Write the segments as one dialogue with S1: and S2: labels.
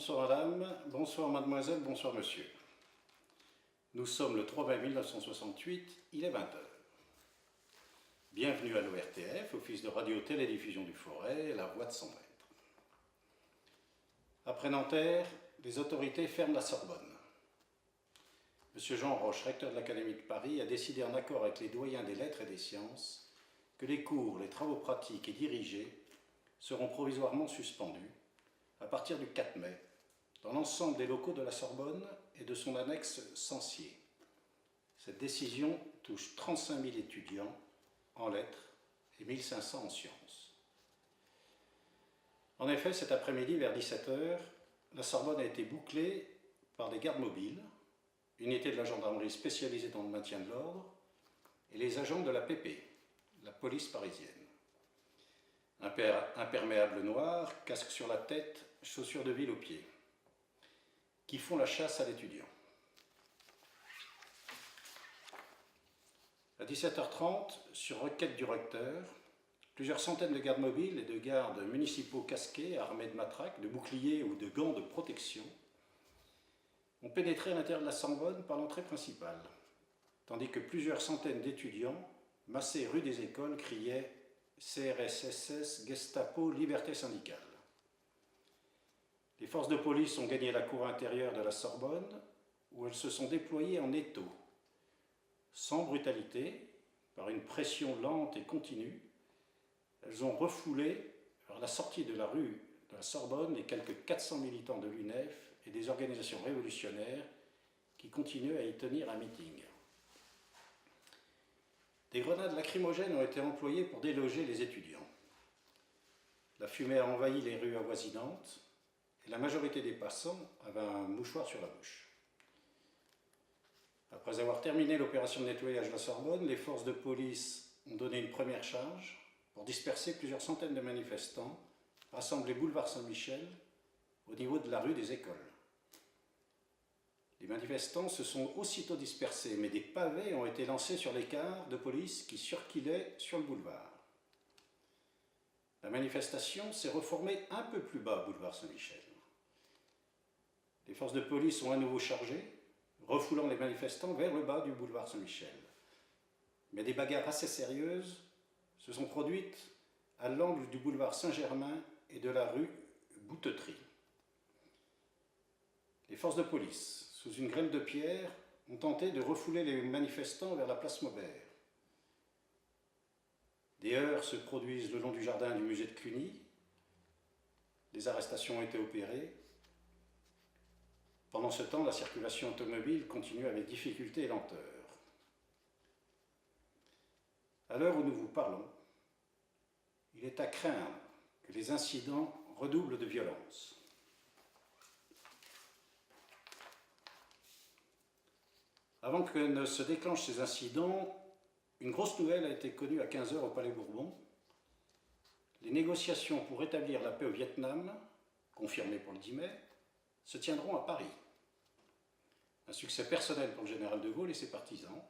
S1: Bonsoir madame, bonsoir mademoiselle, bonsoir monsieur. Nous sommes le 3 mai 1968, il est 20 h. Bienvenue à l'ORTF, Office de radio-télédiffusion du Forêt, la voix de 100 mètres. Après Nanterre, les autorités ferment la Sorbonne. Monsieur Jean Roche, recteur de l'Académie de Paris, a décidé en accord avec les doyens des lettres et des sciences que les cours, les travaux pratiques et dirigés seront provisoirement suspendus à partir du 4 mai, dans l'ensemble des locaux de la Sorbonne et de son annexe Censier. Cette décision touche 35 000 étudiants en lettres et 1500 en sciences. En effet, cet après-midi, vers 17 h, la Sorbonne a été bouclée par des gardes mobiles, unités de la gendarmerie spécialisée dans le maintien de l'ordre, et les agents de la PP, la police parisienne. Imperméable noir, casque sur la tête, chaussures de ville aux pieds, qui font la chasse à l'étudiant. À 17 h 30, sur requête du recteur, plusieurs centaines de gardes mobiles et de gardes municipaux casqués, armés de matraques, de boucliers ou de gants de protection, ont pénétré à l'intérieur de la Sorbonne par l'entrée principale, tandis que plusieurs centaines d'étudiants, massés rue des Écoles, criaient « CRS-SS, Gestapo, liberté syndicale ». Les forces de police ont gagné la cour intérieure de la Sorbonne, où elles se sont déployées en étau, sans brutalité, par une pression lente et continue. Elles ont refoulé vers la sortie de la rue de la Sorbonne les quelques 400 militants de l'UNEF et des organisations révolutionnaires qui continuent à y tenir un meeting. Des grenades lacrymogènes ont été employées pour déloger les étudiants. La fumée a envahi les rues avoisinantes et la majorité des passants avait un mouchoir sur la bouche. Après avoir terminé l'opération de nettoyage de la Sorbonne, les forces de police ont donné une première charge pour disperser plusieurs centaines de manifestants rassemblés boulevard Saint-Michel au niveau de la rue des Écoles. Les manifestants se sont aussitôt dispersés, mais des pavés ont été lancés sur les cars de police qui circulaient sur le boulevard. La manifestation s'est reformée un peu plus bas, boulevard Saint-Michel. Les forces de police ont à nouveau chargé, refoulant les manifestants vers le bas du boulevard Saint-Michel. Mais des bagarres assez sérieuses se sont produites à l'angle du boulevard Saint-Germain et de la rue Boutetrie. Les forces de police, sous une grêle de pierres, ont tenté de refouler les manifestants vers la place Maubert. Des heurts se produisent le long du jardin du musée de Cluny. Des arrestations ont été opérées. Pendant ce temps, la circulation automobile continue avec difficulté et lenteur. À l'heure où nous vous parlons, il est à craindre que les incidents redoublent de violence. Avant que ne se déclenchent ces incidents, une grosse nouvelle a été connue à 15 h au Palais Bourbon. Les négociations pour rétablir la paix au Vietnam, confirmées pour le 10 mai, se tiendront à Paris. Un succès personnel pour le général de Gaulle et ses partisans.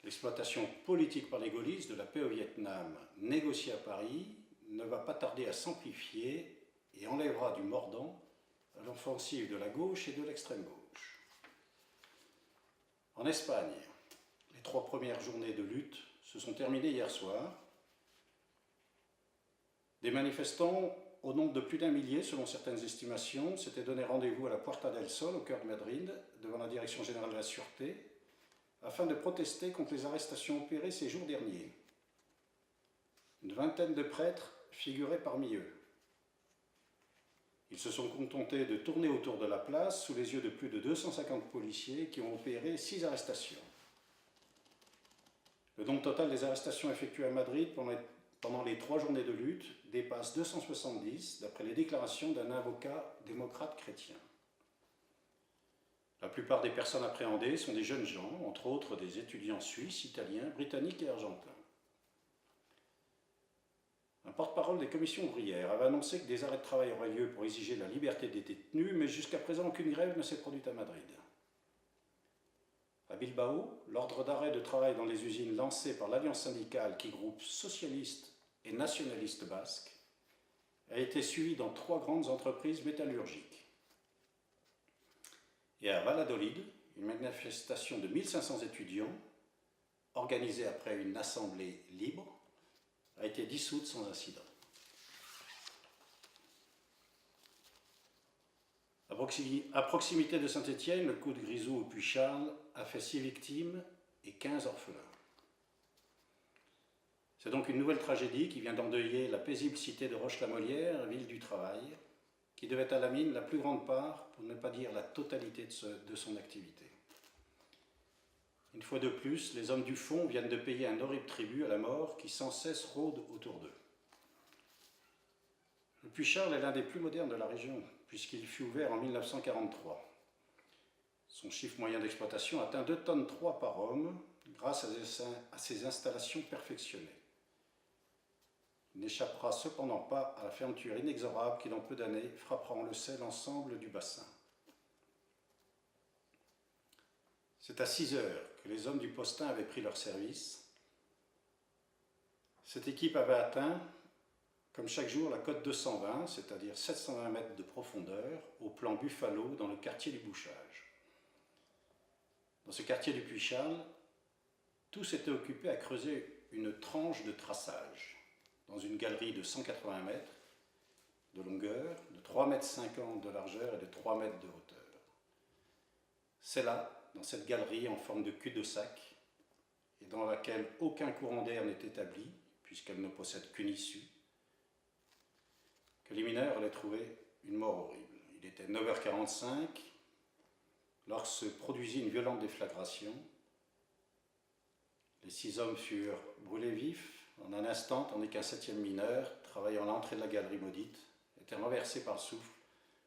S1: L'exploitation politique par les gaullistes de la paix au Vietnam, négociée à Paris, ne va pas tarder à s'amplifier et enlèvera du mordant à l'offensive de la gauche et de l'extrême gauche. En Espagne, les 3 premières journées de lutte se sont terminées hier soir. Des manifestants, au nombre de plus d'1 millier selon certaines estimations, s'étaient donné rendez-vous à la Puerta del Sol, au cœur de Madrid, devant la Direction générale de la Sûreté, afin de protester contre les arrestations opérées ces jours derniers. Une vingtaine de prêtres figuraient parmi eux. Ils se sont contentés de tourner autour de la place sous les yeux de plus de 250 policiers qui ont opéré 6 arrestations. Le nombre total des arrestations effectuées à Madrid pendant les 3 journées de lutte dépasse 270, d'après les déclarations d'un avocat démocrate chrétien. La plupart des personnes appréhendées sont des jeunes gens, entre autres des étudiants suisses, italiens, britanniques et argentins. Un porte-parole des commissions ouvrières avait annoncé que des arrêts de travail auraient lieu pour exiger la liberté des détenus, mais jusqu'à présent aucune grève ne s'est produite à Madrid. À Bilbao, l'ordre d'arrêt de travail dans les usines lancé par l'Alliance syndicale qui groupe socialistes et nationalistes basques a été suivi dans 3 grandes entreprises métallurgiques. Et à Valladolid, une manifestation de 1500 étudiants, organisée après une assemblée libre, a été dissoute sans incident. À proximité de Saint-Étienne, le coup de Grisou au Puy-Charles a fait 6 victimes et 15 orphelins. C'est donc une nouvelle tragédie qui vient d'endeuiller la paisible cité de Roche-la-Molière, ville du travail, qui devait à la mine la plus grande part, pour ne pas dire la totalité de son activité. Une fois de plus, les hommes du fond viennent de payer un horrible tribut à la mort qui sans cesse rôde autour d'eux. Le Puy-Charles est l'un des plus modernes de la région, puisqu'il fut ouvert en 1943. Son chiffre moyen d'exploitation atteint 2,3 tonnes par homme, grâce à ses installations perfectionnées. Il n'échappera cependant pas à la fermeture inexorable qui, dans peu d'années, frappera, on le sait, l'ensemble du bassin. C'est à 6 heures que les hommes du postin avaient pris leur service. Cette équipe avait atteint, comme chaque jour, la cote 220, c'est-à-dire 720 mètres de profondeur, au plan Buffalo, dans le quartier du Bouchage. Dans ce quartier du Puy-Charles, tous étaient occupés à creuser une tranche de traçage dans une galerie de 180 mètres de longueur, de 3,50 m de largeur et de 3 mètres de hauteur. C'est là, dans cette galerie en forme de cul-de-sac, et dans laquelle aucun courant d'air n'est établi, puisqu'elle ne possède qu'une issue, que les mineurs allaient trouver une mort horrible. Il était 9h45, lorsque se produisit une violente déflagration. Les 6 hommes furent brûlés vifs en un instant, tandis qu'un 7e mineur, travaillant à l'entrée de la galerie maudite, était renversé par le souffle,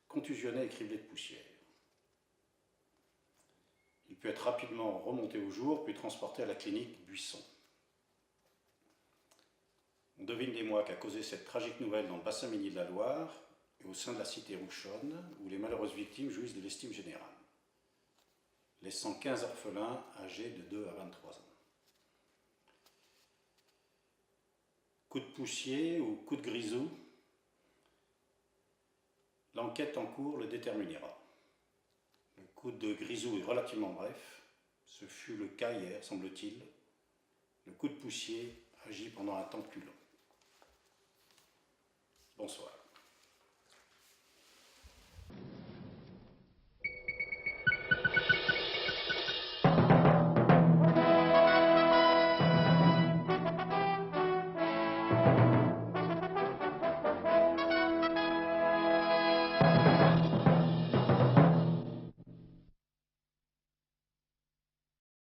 S1: contusionné et criblé de poussière. Il put être rapidement remonté au jour, puis transporté à la clinique Buisson. On devine l'émoi qu'a causé cette tragique nouvelle dans le bassin minier de la Loire et au sein de la cité rouchonne, où les malheureuses victimes jouissent de l'estime générale, laissant 15 orphelins âgés de 2 à 23 ans. Coup de poussier ou coup de grisou, l'enquête en cours le déterminera. Le coup de grisou est relativement bref, ce fut le cas hier, semble-t-il. Le coup de poussier agit pendant un temps plus long. Bonsoir.